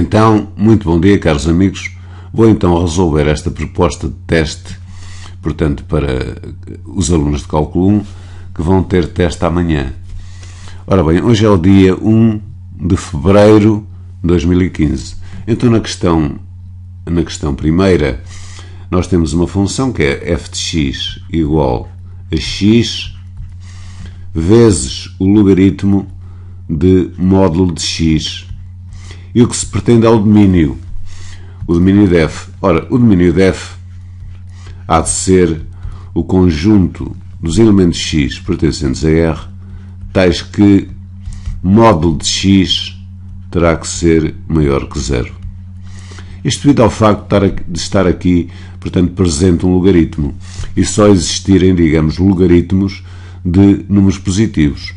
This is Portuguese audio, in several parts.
Então, muito bom dia, caros amigos. Vou então resolver esta proposta de teste, portanto, para os alunos de Cálculo 1 que vão ter teste amanhã. Ora bem, hoje é o dia 1 de fevereiro de 2015. Então, na questão primeira, nós temos uma função que é f de x igual a x vezes o logaritmo de módulo de x. E o que se pretende é o domínio de f. Ora, o domínio de f há de ser o conjunto dos elementos x pertencentes a R, tais que módulo de x terá que ser maior que zero. Isto devido ao facto de estar aqui, portanto, presente um logaritmo e só existirem, digamos, logaritmos de números positivos.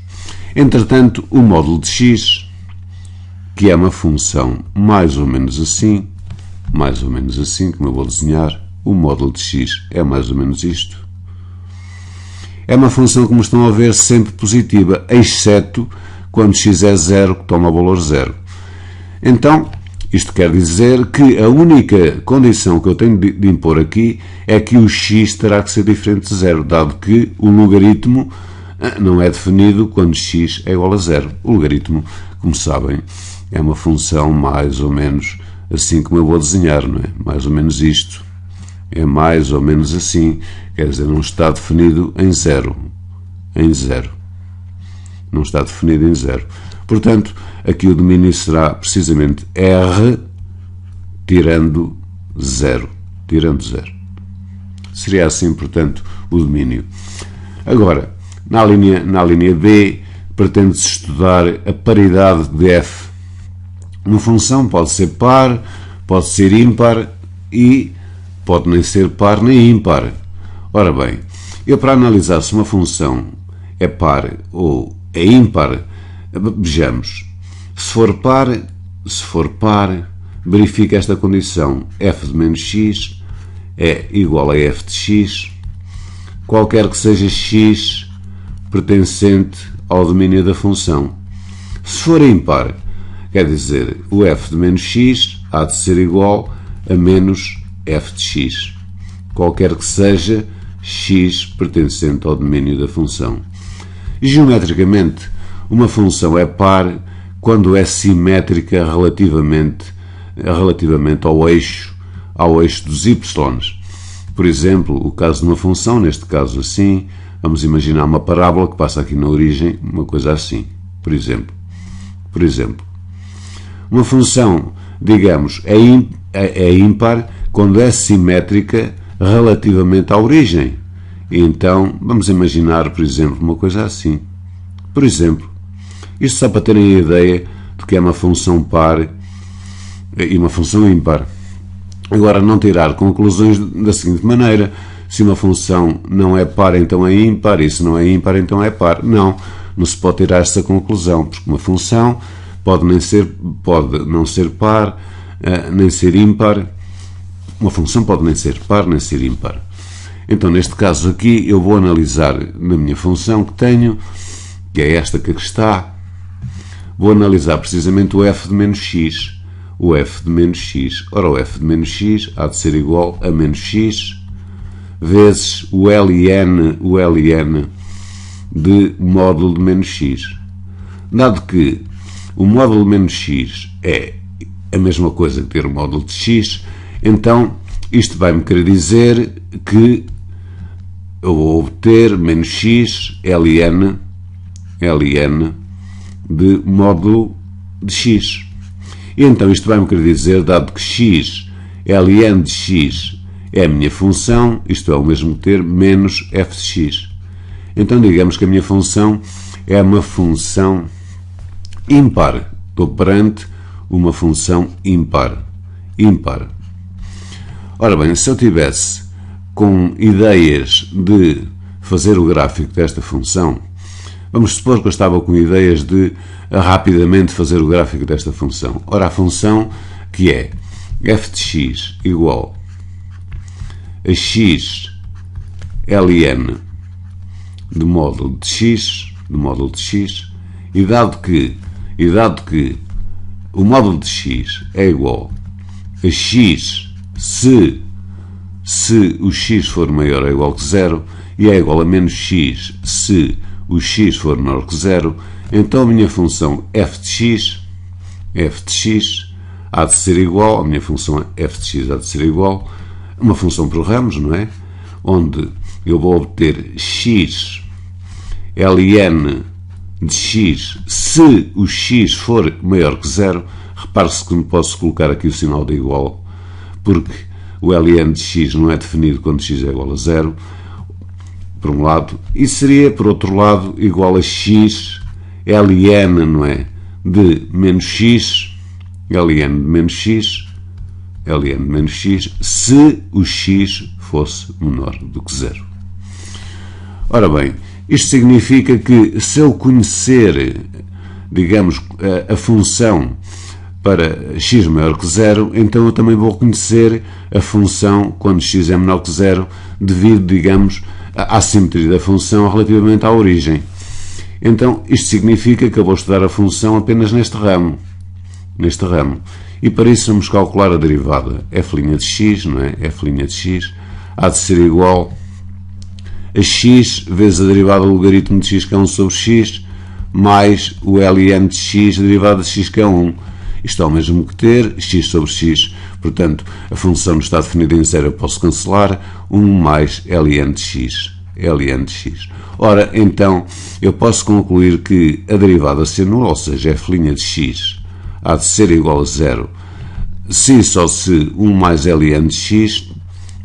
Entretanto, o módulo de x, que é uma função mais ou menos assim, como eu vou desenhar, o módulo de x é mais ou menos isto. É uma função, como estão a ver, sempre positiva, exceto quando x é zero, que toma o valor zero. Então, isto quer dizer que a única condição que eu tenho de impor aqui é que o x terá que ser diferente de zero, dado que o logaritmo não é definido quando x é igual a zero. O logaritmo, como sabem, é uma função mais ou menos assim como eu vou desenhar, não é? Mais ou menos isto. É mais ou menos assim. Quer dizer, não está definido em zero. Não está definido em zero. Portanto, aqui o domínio será precisamente R tirando zero. Seria assim, portanto, o domínio. Agora, na linha B, pretende-se estudar a paridade de f. Uma função pode ser par, pode ser ímpar e pode nem ser par nem ímpar. Ora bem, eu para analisar se uma função é par ou é ímpar, vejamos. Se for par, verifica esta condição. F de menos x é igual a f de x, qualquer que seja x pertencente ao domínio da função. Se for ímpar, quer dizer, o f de menos x há de ser igual a menos f de x, qualquer que seja x pertencente ao domínio da função. Geometricamente, uma função é par quando é simétrica relativamente ao eixo dos y. Por exemplo, o caso de uma função, neste caso assim, vamos imaginar uma parábola que passa aqui na origem, uma coisa assim. Por exemplo, uma função, digamos, é ímpar quando é simétrica relativamente à origem. Então, vamos imaginar, por exemplo, uma coisa assim. Por exemplo, isto só para terem a ideia de que é uma função par e uma função ímpar. Agora, não tirar conclusões da seguinte maneira: se uma função não é par, então é ímpar, e se não é ímpar, então é par. Não se pode tirar essa conclusão, porque uma função pode não ser par, nem ser ímpar. Uma função pode nem ser par, nem ser ímpar. Então, neste caso aqui, eu vou analisar na minha função que tenho, que é esta que aqui está, vou analisar precisamente o f de menos x. O f de menos x. Ora, o f de menos x há de ser igual a menos x vezes o ln de módulo de menos x. Dado que o módulo de menos x é a mesma coisa que ter o módulo de x, então isto vai-me querer dizer que eu vou obter menos x ln de módulo de x. E então isto vai-me querer dizer, dado que x ln de x é a minha função, isto é o mesmo que ter menos f de x. Então digamos que a minha função é uma função ímpar. Estou perante uma função ímpar. Ora bem, se eu tivesse com ideias de fazer o gráfico desta função, vamos supor que eu estava com ideias de rapidamente fazer o gráfico desta função. Ora, a função que é f de x igual a x ln de módulo de x, e dado que o módulo de x é igual a x se o x for maior ou igual que 0 e é igual a menos x se o x for menor que 0, então a minha função f de x há de ser igual, a minha função f de x há de ser igual a uma função por ramos, não é? Onde eu vou obter x ln de x se o x for maior que 0. Repare-se que não posso colocar aqui o sinal de igual, porque o ln de x não é definido quando x é igual a 0, por um lado, e seria, por outro lado, igual a x ln, não é? De menos x, ln de menos x, se o x fosse menor do que 0. Ora bem, isto significa que se eu conhecer, digamos, a função para x maior que 0, então eu também vou conhecer a função quando x é menor que 0, devido, digamos, à simetria da função relativamente à origem. Então, isto significa que eu vou estudar a função apenas neste ramo. E para isso vamos calcular a derivada f' de x, não é? f' de x há de ser igual a x vezes a derivada do logaritmo de x, que é 1 sobre x, mais o ln de x, a derivada de x, que é 1. Isto é o mesmo que ter x sobre x. Portanto, a função não está definida em 0, eu posso cancelar 1 mais ln de x. Ora, então, eu posso concluir que a derivada se anula, ou seja, f' de x há de ser igual a 0, se só se 1 mais ln de x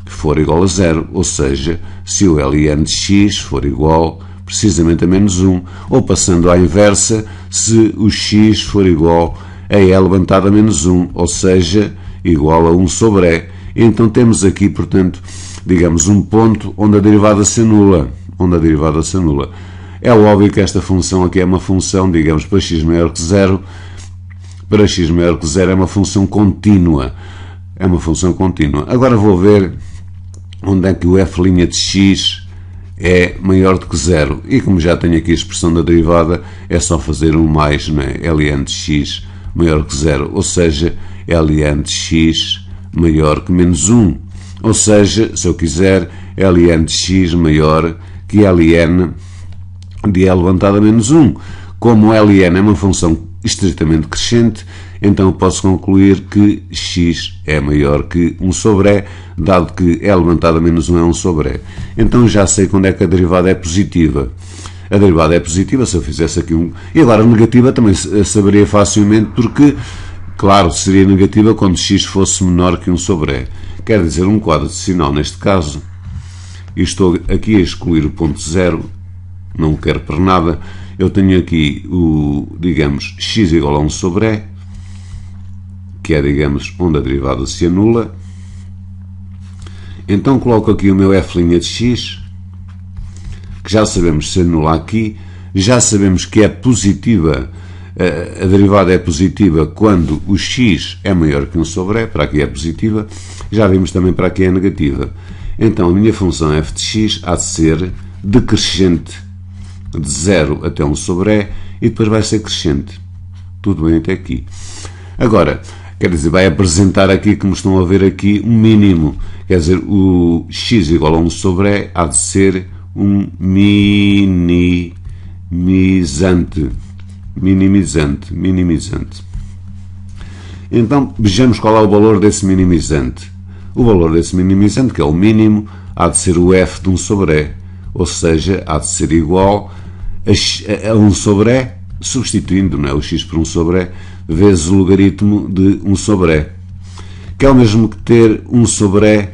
for igual a 0, ou seja, se o ln de x for igual precisamente a menos 1, ou passando à inversa, se o x for igual a e levantado a menos 1, ou seja, igual a 1 sobre e. Então temos aqui, portanto, digamos, um ponto onde a derivada se anula. É óbvio que esta função aqui é uma função, digamos, para x maior que 0. Para x maior que 0 é uma função contínua. Agora vou ver onde é que o f' de x é maior do que 0. E como já tenho aqui a expressão da derivada, é só fazer um mais, não é? ln de x maior que 0, ou seja, ln de x maior que menos 1. Ou seja, se eu quiser, ln de x maior que ln de e levantado a menos 1. Como ln é uma função estritamente crescente, então eu posso concluir que x é maior que 1 sobre e, dado que e levantado a menos 1 é 1 sobre e. Então já sei quando é que a derivada é positiva. A derivada é positiva se eu fizesse aqui um... E agora a negativa também saberia facilmente, porque, claro, seria negativa quando x fosse menor que 1 sobre e. Quer dizer, um quadro decimal neste caso, e estou aqui a excluir o ponto 0, não quero para nada, eu tenho aqui o, digamos, x igual a 1 sobre e, que é, digamos, onde a derivada se anula. Então coloco aqui o meu f' de x, que já sabemos se anula aqui, já sabemos que é positiva, a derivada é positiva quando o x é maior que 1 sobre e, para aqui é positiva, já vimos também para aqui é negativa. Então a minha função f de x há de ser decrescente de 0 até 1 sobre e, e depois vai ser crescente. Tudo bem até aqui. Agora, quer dizer, vai apresentar aqui, como estão a ver aqui, um mínimo. Quer dizer, o x igual a 1 sobre e há de ser um minimizante. Então, vejamos qual é o valor desse minimizante. O valor desse minimizante, que é o mínimo, há de ser o f de 1 sobre e. Ou seja, há de ser igual a 1 sobre e, substituindo, não é, o x por 1 sobre e, vezes o logaritmo de 1 sobre e. Que é o mesmo que ter 1 sobre e.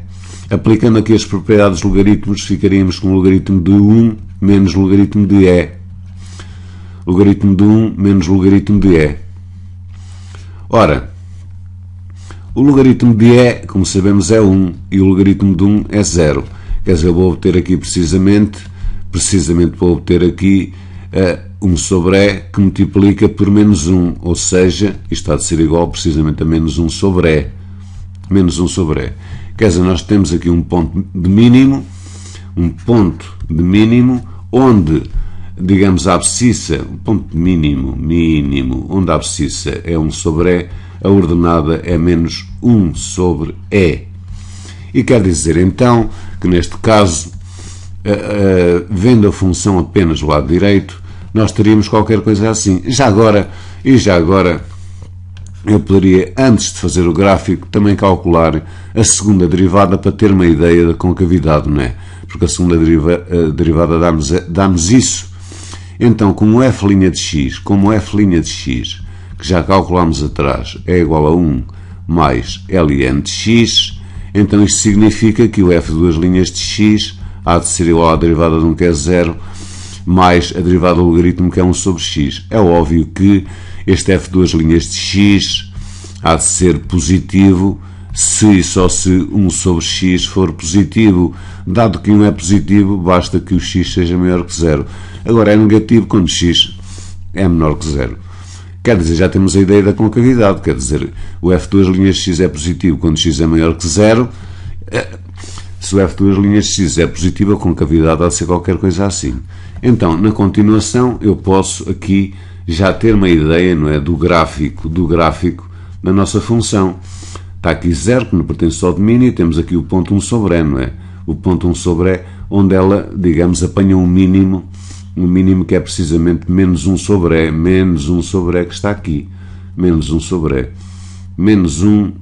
Aplicando aqui as propriedades dos logaritmos, ficaríamos com o logaritmo de 1 menos o logaritmo de e. Logaritmo de 1 menos o logaritmo de e. Ora, o logaritmo de e, como sabemos, é 1 e o logaritmo de 1 é 0. Quer dizer, eu vou obter aqui precisamente vou obter aqui 1 sobre e que multiplica por menos 1, ou seja, isto há de ser igual precisamente a menos 1 sobre e. Quer dizer, nós temos aqui um ponto de mínimo onde digamos, a abscissa, o ponto mínimo, onde a abscissa é 1 sobre E, a ordenada é menos 1 sobre E. E quer dizer, então, que neste caso, vendo a função apenas do lado direito, nós teríamos qualquer coisa assim. Já agora, eu poderia, antes de fazer o gráfico, também calcular a segunda derivada para ter uma ideia da concavidade, não é? Porque a segunda derivada dá-nos isso. Então, como f' de x, que já calculámos atrás, é igual a 1 mais ln de x, então isto significa que o f de duas linhas de x há de ser igual à derivada de 1, que é 0, mais a derivada do logaritmo, que é 1 sobre x. É óbvio que este f de duas linhas de x há de ser positivo se e só se 1 sobre x for positivo. Dado que 1 é positivo, basta que o x seja maior que 0. Agora é negativo quando x é menor que 0. Quer dizer, já temos a ideia da concavidade. Quer dizer, o f de duas linhas de x é positivo quando x é maior que 0. Se o f de duas linhas de x é positivo, a concavidade há de ser qualquer coisa assim. Então, na continuação, eu posso aqui já ter uma ideia, não é, do gráfico da nossa função. Está aqui 0, que não pertence ao domínio, e temos aqui o ponto 1 sobre E, não é? O ponto 1 sobre E, onde ela, digamos, apanha um mínimo que é precisamente menos 1 sobre E, que está aqui. Menos 1 sobre E. Menos 1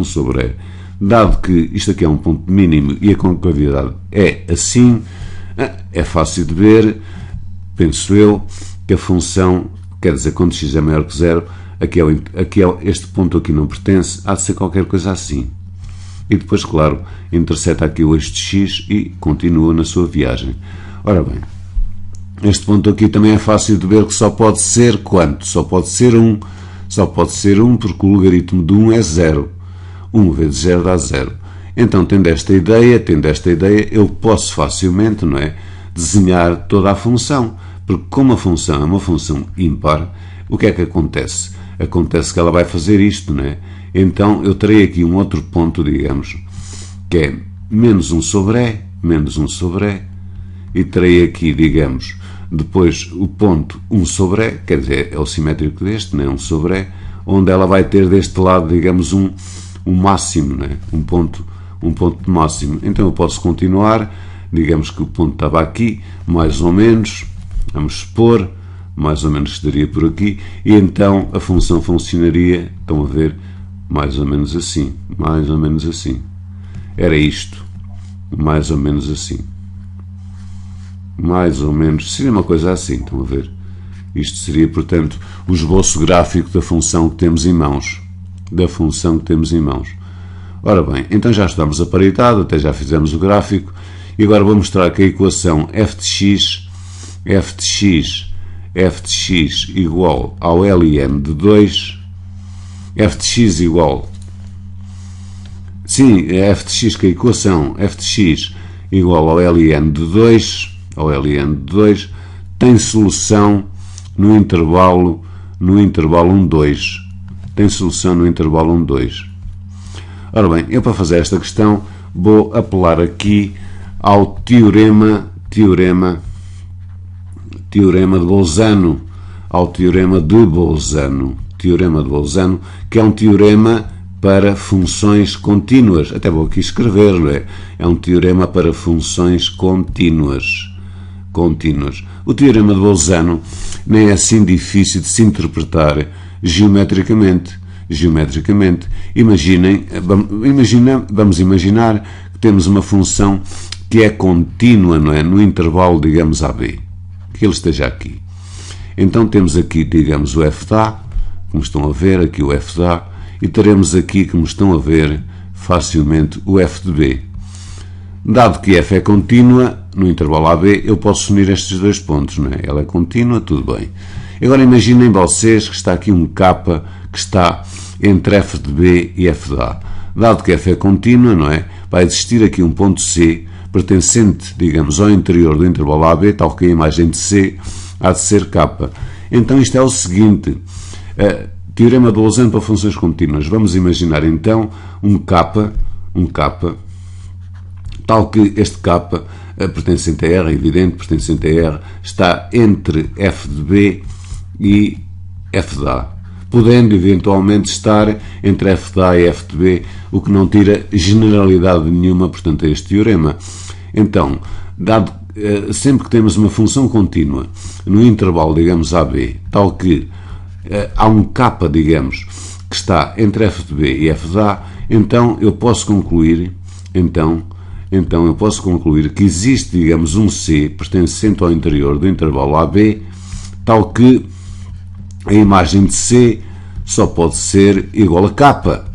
sobre E. Dado que isto aqui é um ponto mínimo e a concavidade é assim, é fácil de ver, penso eu, que a função, quer dizer, quando x é maior que 0, este ponto aqui não pertence, há de ser qualquer coisa assim. E depois, claro, interseta aqui o eixo de x e continua na sua viagem. Ora bem, este ponto aqui também é fácil de ver que só pode ser quanto? Só pode ser 1. Só pode ser 1 porque o logaritmo de 1 é 0. 1 vezes 0 dá 0. Então, tendo esta ideia, eu posso facilmente, não é, desenhar toda a função. Porque como a função é uma função ímpar, o que é que acontece? Acontece que ela vai fazer isto, não é? Então, eu terei aqui um outro ponto, digamos, que é menos 1 sobre E, e terei aqui, digamos, depois o ponto 1 sobre E, quer dizer, é o simétrico deste, não é? 1 sobre E, onde ela vai ter deste lado, digamos, um máximo, não é? Um ponto de máximo. Então, eu posso continuar, digamos que o ponto estava aqui, mais ou menos, vamos supor, mais ou menos estaria por aqui, e então a função funcionaria, estão a ver, mais ou menos assim. Era isto, mais ou menos assim. Mais ou menos, seria uma coisa assim, estão a ver? Isto seria, portanto, o esboço gráfico da função que temos em mãos. Ora bem, então já estudamos a paridade, até já fizemos o gráfico, e agora vou mostrar que a equação f de x igual ao LN de 2, f de x igual, sim, é f de x, que a equação f de x igual ao LN de 2, tem solução no intervalo 1,2. Tem solução no intervalo 1,2. Ora bem, eu para fazer esta questão vou apelar aqui ao teorema de Bolzano, que é um teorema para funções contínuas. Até vou aqui escrever, não é? É um teorema para funções contínuas. O teorema de Bolzano nem é assim difícil de se interpretar geometricamente. Vamos imaginar que temos uma função que é contínua, não é? No intervalo, digamos, AB, que ele esteja aqui. Então temos aqui, digamos, o f de A, como estão a ver, aqui o f de A, e teremos aqui, como estão a ver, facilmente o f de B. Dado que f é contínua, no intervalo AB, eu posso unir estes dois pontos, não é? Ela é contínua, tudo bem. Agora imaginem vocês que está aqui um K que está entre f de B e f de A. Dado que f é contínua, não é? Vai existir aqui um ponto C, pertencente, digamos, ao interior do intervalo AB, tal que a imagem de C há de ser K. Então isto é o seguinte, teorema de Bolzano para funções contínuas. Vamos imaginar então um K, tal que este K pertencente a R, evidente, pertencente a R, está entre f de B e f de A, podendo eventualmente estar entre f de A e f de B, o que não tira generalidade nenhuma, portanto, a este teorema. Então, sempre que temos uma função contínua no intervalo, digamos, AB, tal que há um K, digamos, que está entre f de B e f de A, então eu posso concluir, que existe, digamos, um C pertencente ao interior do intervalo AB, tal que a imagem de C só pode ser igual a K.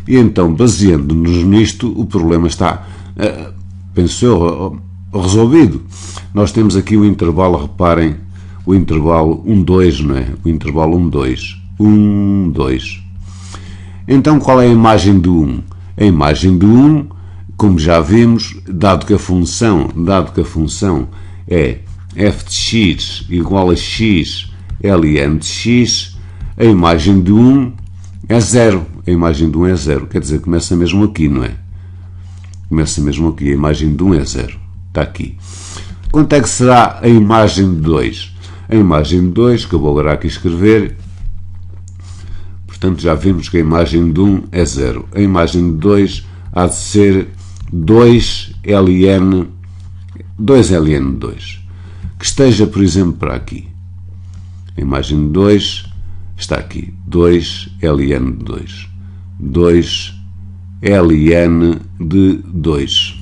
E então, baseando-nos nisto, o problema está, penso eu, resolvido. Nós temos aqui o intervalo, reparem, o intervalo 1, 2, não é? O intervalo 1, 2. 1, 2. Então, qual é a imagem do 1? A imagem do 1, como já vimos, dado que a função é f de x igual a x ln de x, a imagem do 1 é 0. A imagem do 1 é 0. Quer dizer, começa mesmo aqui, não é? Começa mesmo aqui. A imagem do 1 é 0. Está aqui. Quanto é que será a imagem de 2? A imagem de 2, que eu vou agora aqui escrever, portanto, já vimos que a imagem de 1 é 0. A imagem de 2 há de ser 2ln de 2. Que esteja, por exemplo, para aqui. A imagem de 2 está aqui. 2ln de 2. 2ln de 2.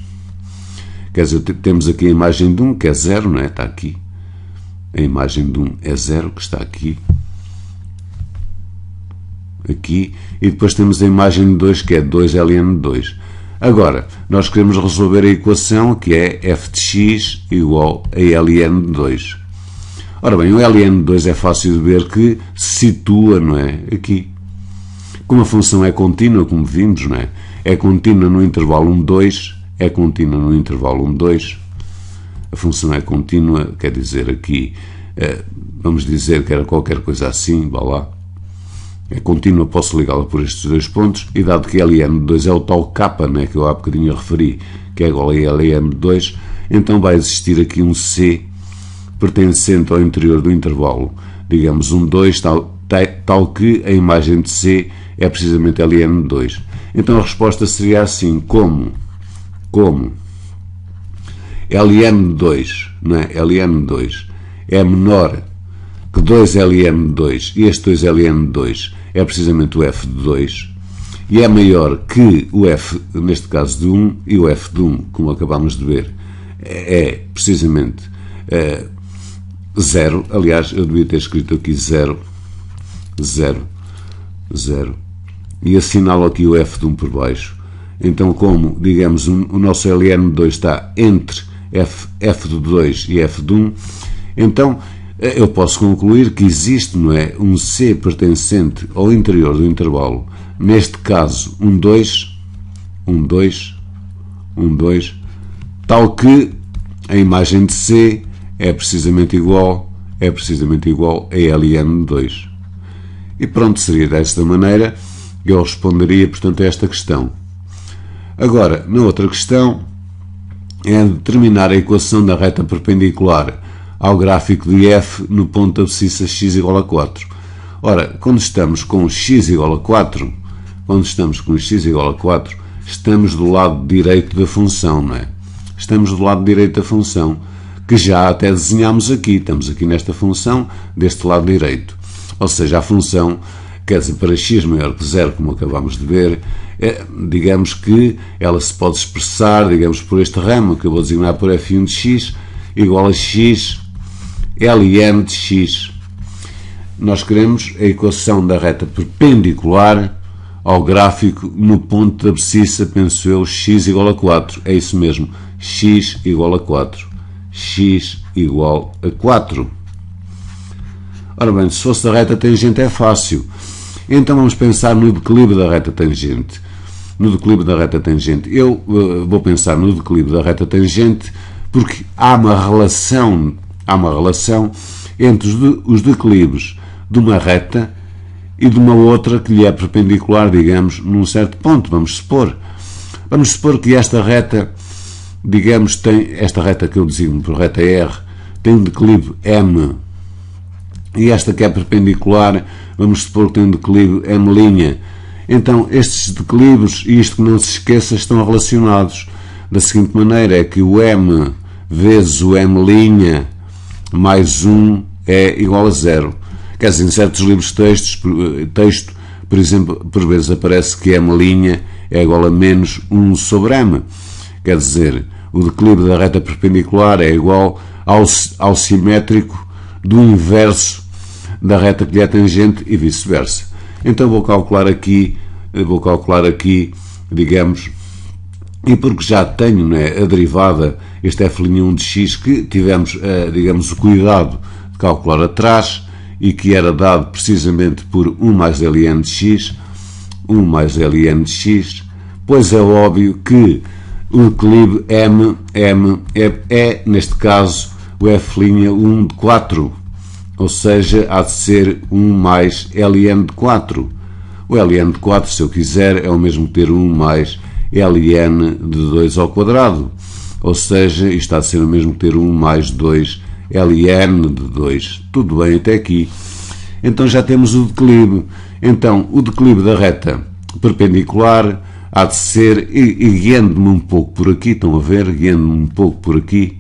Quer dizer, temos aqui a imagem de 1, que é 0, não é? Está aqui. A imagem de 1 é 0, que está aqui. Aqui. E depois temos a imagem de 2, que é 2ln de 2. Agora, nós queremos resolver a equação, que é f de x igual a ln de 2. Ora bem, o ln de 2 é fácil de ver que se situa, não é? Aqui. Como a função é contínua, como vimos, não é? É contínua no intervalo 1, 2. É contínua no intervalo 1, 2. A função é contínua, quer dizer aqui, vamos dizer que era qualquer coisa assim, vá lá. É contínua, posso ligá-la por estes dois pontos, e dado que ln de 2 é o tal K, né, que eu há bocadinho referi, que é igual a ln de 2, então vai existir aqui um C pertencente ao interior do intervalo, digamos 1, 2, tal que a imagem de C é precisamente ln de 2. Então a resposta seria assim, como ln de 2, não é? ln de 2 é menor que 2ln de 2, e este 2ln de 2 é precisamente o f de 2, e é maior que o f, neste caso, de 1, e o f de 1, como acabámos de ver, é precisamente 0. Aliás, eu devia ter escrito aqui 0, e assinalo aqui o f de 1 por baixo. Então, como, digamos, o nosso ln de 2 está entre f de 2 e f de 1, então eu posso concluir que existe, não é, um C pertencente ao interior do intervalo, neste caso 1, 2, tal que a imagem de C é precisamente igual a ln de 2. E pronto, seria desta maneira que eu responderia, portanto, a esta questão. Agora, na outra questão, é determinar a equação da reta perpendicular ao gráfico de f no ponto da abscissa x igual a 4. Ora, quando estamos com x igual a 4, estamos do lado direito da função, não é? Estamos do lado direito da função, que já até desenhamos aqui. Estamos aqui nesta função, deste lado direito. Ou seja, a função, quer dizer, para x maior que 0, como acabamos de ver, digamos que ela se pode expressar, digamos, por este ramo, que eu vou designar por f1 de x, igual a x ln de x. Nós queremos a equação da reta perpendicular ao gráfico no ponto da abscissa, penso eu, x igual a 4. É isso mesmo, x igual a 4. X igual a 4. Ora bem, se fosse a reta tangente é fácil. Então vamos pensar no declive da reta tangente. Eu vou pensar no declive da reta tangente porque há uma relação entre os declives de uma reta e de uma outra que lhe é perpendicular, digamos, num certo ponto. Vamos supor que esta reta digamos, tem esta reta que eu designo por reta R, tem um declive M, e esta que é perpendicular, vamos supor que tem um declive M'. Então, estes declives, e isto que não se esqueça, estão relacionados da seguinte maneira, é que o M vezes o M' mais 1 é igual a 0. Quer dizer, em certos livros de texto, por exemplo, por vezes aparece que M' é igual a menos 1 sobre M. Quer dizer, o declive da reta perpendicular é igual ao simétrico do inverso da reta que lhe é tangente e vice-versa. Então vou calcular aqui, digamos, e porque já tenho, né, a derivada, este f'1 de x, que tivemos, digamos, o cuidado de calcular atrás, e que era dado precisamente por 1 mais ln de x, 1 mais ln de x, pois é óbvio que o declive M é, neste caso, o f'1 de 4, ou seja, há de ser 1 mais ln de 4. O ln de 4, se eu quiser, é o mesmo que ter 1 mais ln de 2 ao quadrado, ou seja, isto há de ser o mesmo que ter 1 mais 2 ln de 2. Tudo bem até aqui. Então já temos o declive. Então, o declive da reta perpendicular há de ser, e guiando-me um pouco por aqui, estão a ver, guiando-me um pouco por aqui,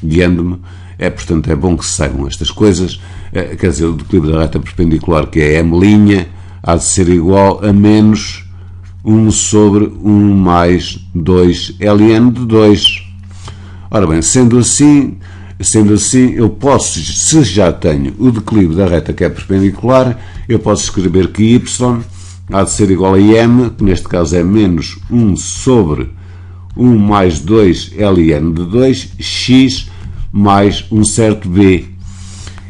guiando-me, portanto, é bom que se saibam estas coisas, quer dizer, o declive da reta perpendicular, que é M', há de ser igual a menos 1 sobre 1 mais 2 ln de 2. Ora bem, sendo assim, eu posso, se já tenho o declive da reta que é perpendicular, eu posso escrever que y há de ser igual a m, que neste caso é menos 1 sobre 1 mais 2 ln de 2, x mais um certo b.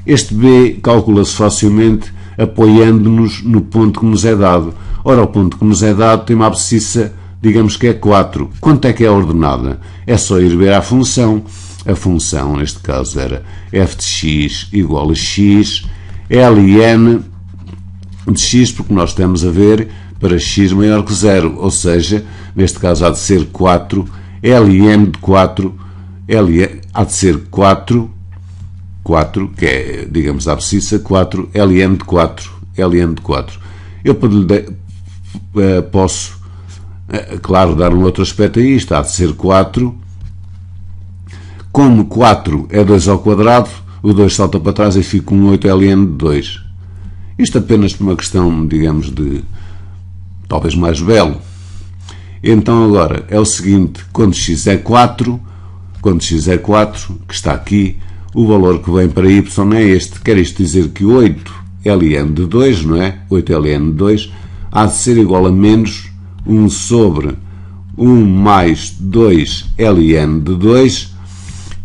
Este b calcula-se facilmente apoiando-nos no ponto que nos é dado. Ora, o ponto que nos é dado tem uma abscissa, digamos que é 4. Quanto é que é a ordenada? É só ir ver a função. A função, neste caso, era f de x igual a x, ln de x, porque nós estamos a ver para x maior que 0, ou seja, neste caso há de ser 4, ln de 4, há de ser 4, que é, digamos, a abscissa, 4, ln de 4, Eu posso, claro, dar um outro aspecto a isto, há de ser 4, como 4 é 2 ao quadrado, o 2 salta para trás e fica com 8 ln de 2. Isto apenas por uma questão, digamos, de talvez mais belo. Então agora é o seguinte, quando x é 4, que está aqui, o valor que vem para y é este. Quer isto dizer que 8 ln de 2, não é? 8 ln de 2 há de ser igual a menos 1 sobre 1 mais 2 ln de 2,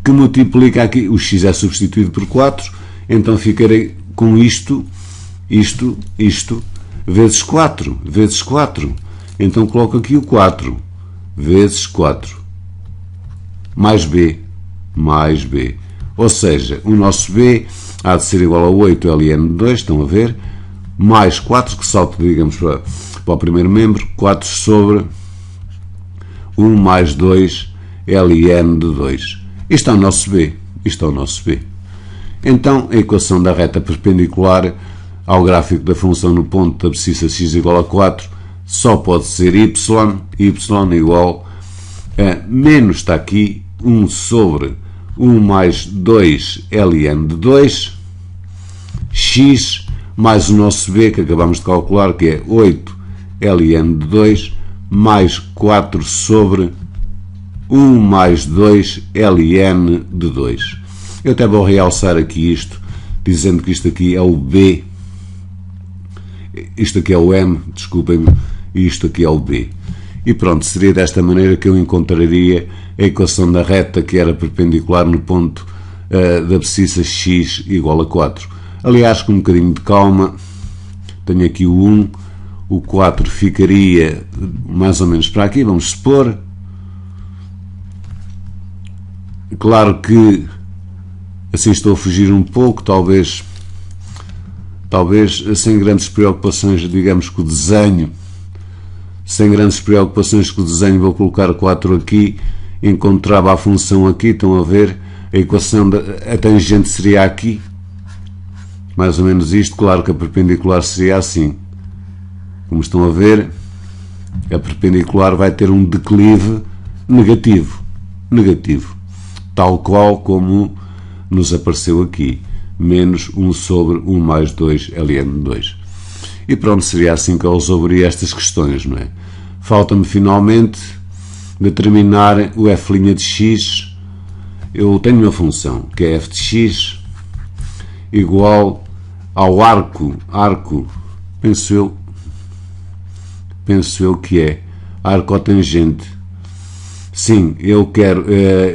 que multiplica aqui, o x é substituído por 4, então ficarei com isto, vezes 4, Então coloco aqui o 4, vezes 4, mais b. Ou seja, o nosso b há de ser igual a 8 ln de 2, estão a ver, mais 4, que salta, digamos, para o primeiro membro, 4 sobre 1 mais 2 ln de 2. Isto é o nosso b. Então, a equação da reta perpendicular ao gráfico da função no ponto da abscissa x igual a 4 só pode ser y igual a menos, está aqui, 1 sobre 1 mais 2 ln de 2, x mais o nosso b, que acabamos de calcular, que é 8 ln de 2, mais 4 sobre 1 mais 2 ln de 2. Eu até vou realçar aqui isto, dizendo que isto aqui é o b, isto aqui é o m, desculpem-me, e isto aqui é o b. E pronto, seria desta maneira que eu encontraria a equação da reta que era perpendicular no ponto da abscissa x igual a 4. Aliás, com um bocadinho de calma, tenho aqui o 1, o 4 ficaria mais ou menos para aqui, vamos supor. Claro que assim estou a fugir um pouco, talvez sem grandes preocupações, digamos, com o desenho, vou colocar 4 aqui encontrava a função aqui, estão a ver, a equação a tangente seria aqui, mais ou menos isto, claro que a perpendicular seria assim. Como estão a ver, a perpendicular vai ter um declive negativo, tal qual como nos apareceu aqui, menos 1 sobre 1 mais 2 ln2. E pronto, seria assim que eu resolveria estas questões, não é? Falta-me finalmente determinar o f' de x. Eu tenho uma função que é f de x igual ao arco, penso eu que é arcotangente. Sim, eu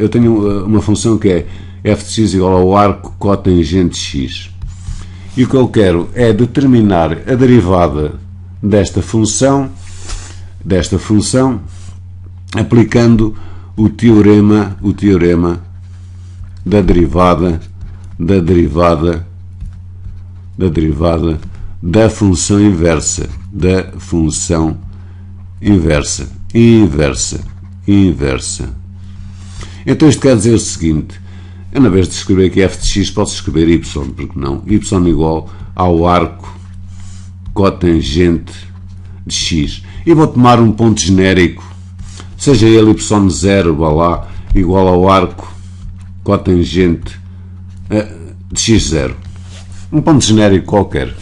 tenho uma função que é f de x igual ao arco cotangente x. E o que eu quero é determinar a derivada desta função aplicando o teorema da derivada da função inversa, Então isto quer dizer o seguinte: eu, na vez de escrever aqui f de x, posso escrever y, porque não? Y igual ao arco cotangente de x. E vou tomar um ponto genérico, seja ele y0, vá lá, igual ao arco cotangente de x0. Um ponto genérico qualquer.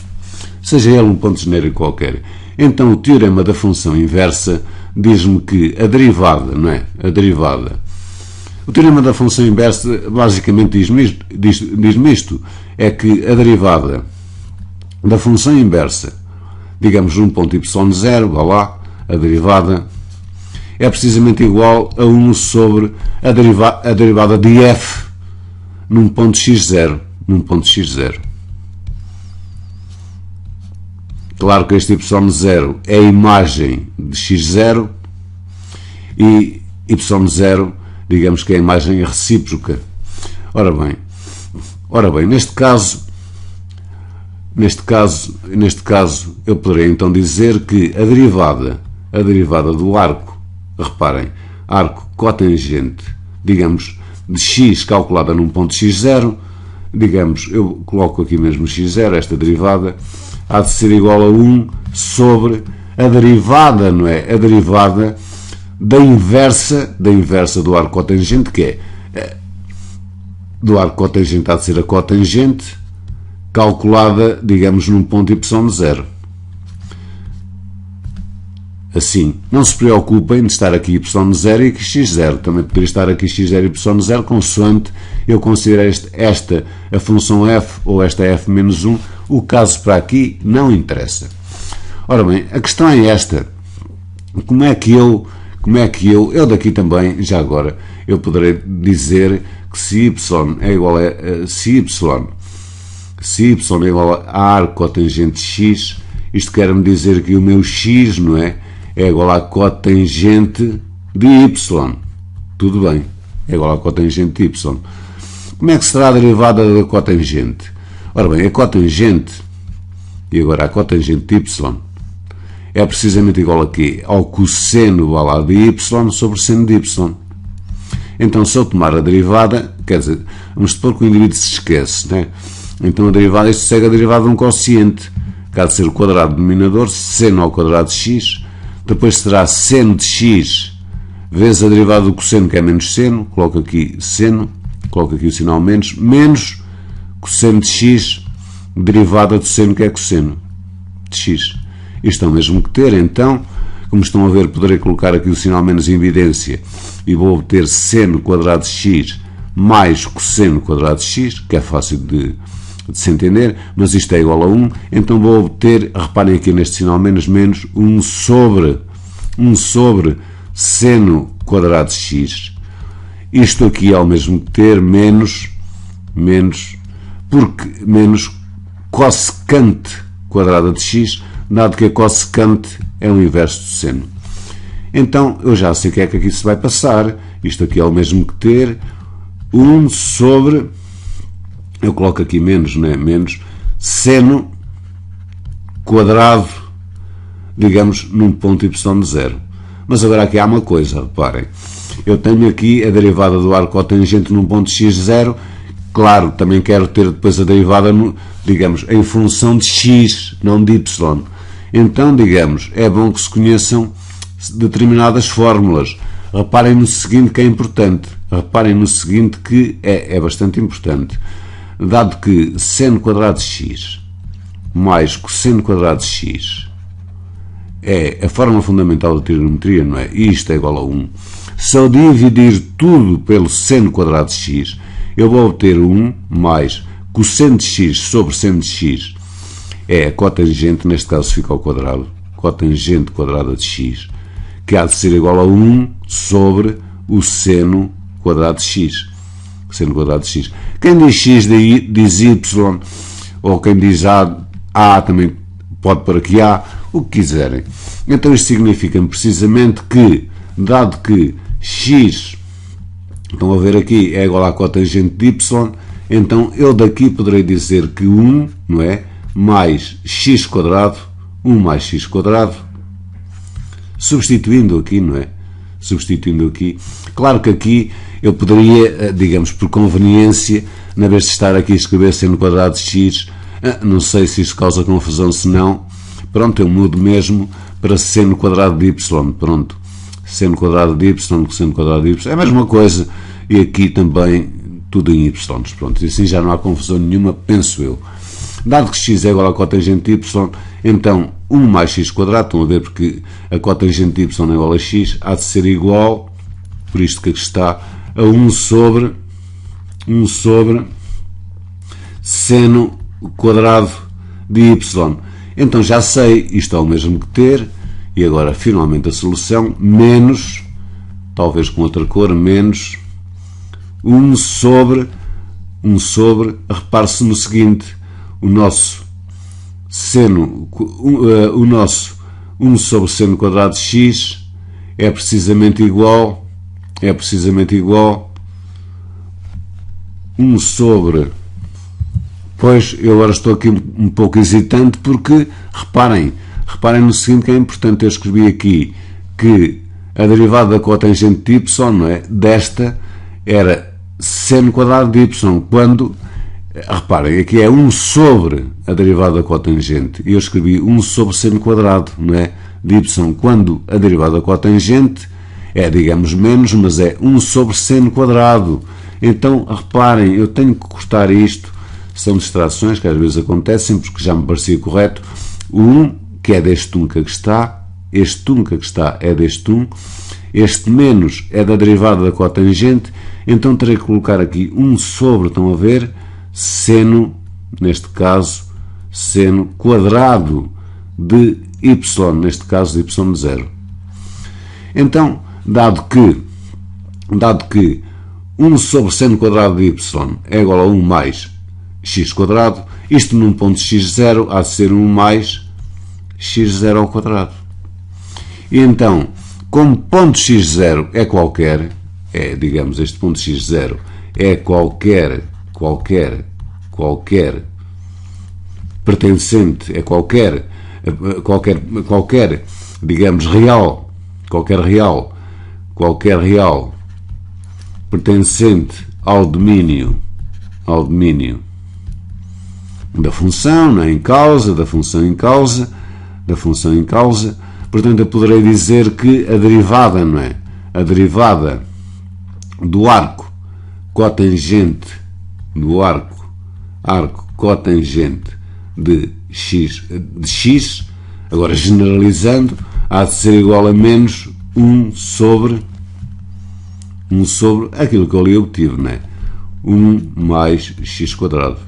Seja ele um ponto genérico qualquer. Então o teorema da função inversa diz-me que a derivada, não é? O teorema da função inversa basicamente diz-me isto, é que a derivada da função inversa, digamos num ponto y0, vá lá, a derivada é precisamente igual a 1 sobre a derivada de f num ponto x0. Claro que este y0 é a imagem de x0 e y0, digamos que é a imagem recíproca. Ora bem, neste caso eu poderei então dizer que a derivada do arco, reparem, arco cotangente, digamos, de x calculada num ponto x0, digamos, eu coloco aqui mesmo x0, esta derivada, há de ser igual a 1 sobre a derivada, não é? A derivada da inversa do arco cotangente, que é do arco cotangente há de ser a cotangente calculada, digamos, num ponto y0. Assim, não se preocupem de estar aqui y0 e aqui x0. Também poderia estar aqui x0 e y0, consoante eu considero esta a função f ou esta f menos 1. O caso para aqui não interessa. Ora bem, a questão é esta. Como é que eu daqui também, já agora, eu poderei dizer que se y é igual a arco cotangente x, isto quer-me dizer que o meu x, não é? É igual à cotangente de y. Tudo bem, é igual à cotangente de y. Como é que será a derivada da cotangente? Ora bem, a cotangente, e agora a cotangente de y, é precisamente igual aqui ao cosseno de y sobre seno de y. Então, se eu tomar a derivada, quer dizer, vamos supor que o indivíduo se esquece, né? Então a derivada, isto segue a derivada de um quociente, que há de ser o quadrado do denominador, seno ao quadrado de x, depois será seno de x vezes a derivada do cosseno, que é menos seno, coloco aqui seno, coloco aqui o sinal menos cosseno de x, derivada do seno, que é cosseno de x. Isto é o mesmo que ter, então, como estão a ver, poderei colocar aqui o sinal menos em evidência e vou obter seno quadrado de x mais cosseno quadrado de x, que é fácil de se entender, mas isto é igual a 1, então vou obter, reparem aqui neste sinal menos 1 sobre seno quadrado de x. Isto aqui é o mesmo que ter menos cossecante quadrada de x, dado que a cossecante é o inverso do seno. Então, eu já sei o que é que aqui se vai passar. Isto aqui é o mesmo que ter 1 sobre, eu coloco aqui menos, não é? Menos seno quadrado, digamos, num ponto y0. Mas agora aqui há uma coisa, reparem. Eu tenho aqui a derivada do arco cotangente num ponto x0. Claro, também quero ter depois a derivada, digamos, em função de x, não de y. Então, digamos, é bom que se conheçam determinadas fórmulas. Reparem no seguinte que é importante. Reparem no seguinte que é bastante importante. Dado que seno quadrado de x mais cosseno quadrado de x é a fórmula fundamental da trigonometria, não é? E isto é igual a 1. Se eu dividir tudo pelo seno quadrado de x, eu vou obter 1 mais cosseno de x sobre seno de x. É a cotangente, neste caso fica ao quadrado, cotangente quadrada de x, que há de ser igual a 1 sobre o seno quadrado de x. Seno quadrado de x. Quem diz x diz y, ou quem diz a também pode pôr aqui a, o que quiserem. Então isto significa precisamente que, dado que x, estão a ver aqui, é igual à cotangente de y, então eu daqui poderei dizer que 1, não é? Mais x quadrado, 1 mais x quadrado, substituindo aqui, não é? Substituindo aqui. Claro que aqui eu poderia, digamos, por conveniência, na vez de estar aqui a escrever seno quadrado de x, não sei se isto causa confusão, se não, pronto, eu mudo mesmo para seno quadrado de y, pronto. Seno quadrado de y, cosseno quadrado de y, é a mesma coisa, e aqui também tudo em y, pronto, e assim já não há confusão nenhuma, penso eu. Dado que x é igual a cotangente de y, então 1 mais x quadrado, estão a ver, porque a cotangente de y é igual a x, há de ser igual, por isto que aqui está, a 1 sobre seno quadrado de y. Então já sei, isto é o mesmo que ter, e agora finalmente a solução, menos, talvez com outra cor, menos 1 sobre, repare-se no seguinte, o nosso seno, o nosso 1 sobre seno quadrado de x é precisamente igual 1 sobre, pois eu agora estou aqui um pouco hesitante porque, reparem no seguinte que é importante, eu escrevi aqui que a derivada da cotangente de y, não é? Desta era seno quadrado de y, quando, reparem, aqui é 1 sobre a derivada da cotangente, e eu escrevi 1 sobre seno quadrado, não é? De y, quando a derivada da cotangente é, digamos, menos, mas é 1 sobre seno quadrado. Então, reparem, eu tenho que cortar isto, são distrações que às vezes acontecem, porque já me parecia correto. O 1, que é deste 1 que aqui está, este 1 que aqui está é deste 1, este menos é da derivada da cotangente, então terei que colocar aqui 1 sobre, estão a ver, seno, neste caso, seno quadrado de y, neste caso de y de 0. Então, dado que 1 sobre seno quadrado de y é igual a 1 mais x quadrado, isto num ponto x0 há de ser 1 mais x0 ao quadrado. E então, como ponto x0 é qualquer, digamos, este ponto x0 é qualquer pertencente, é qualquer, digamos, real, qualquer real pertencente ao domínio da função, não é? Em causa, da função em causa, portanto eu poderei dizer que a derivada, não é? A derivada do arco cotangente, arco cotangente de x, agora generalizando, há de ser igual a menos 1 sobre aquilo que eu ali obtive, não é? 1 mais x quadrado.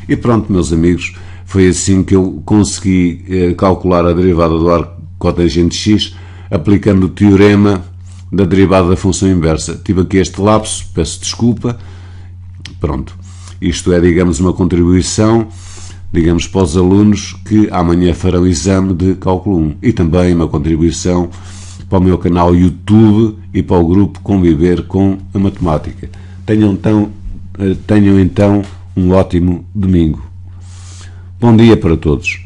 E pronto, meus amigos, foi assim que eu consegui calcular a derivada do arco cotangente de x, aplicando o teorema da derivada da função inversa. Tive aqui este lapso, peço desculpa. Pronto, isto é, digamos, uma contribuição, digamos, para os alunos que amanhã farão o exame de cálculo 1. E também uma contribuição para o meu canal YouTube e para o grupo Conviver com a Matemática. Tenham então um ótimo domingo. Bom dia para todos.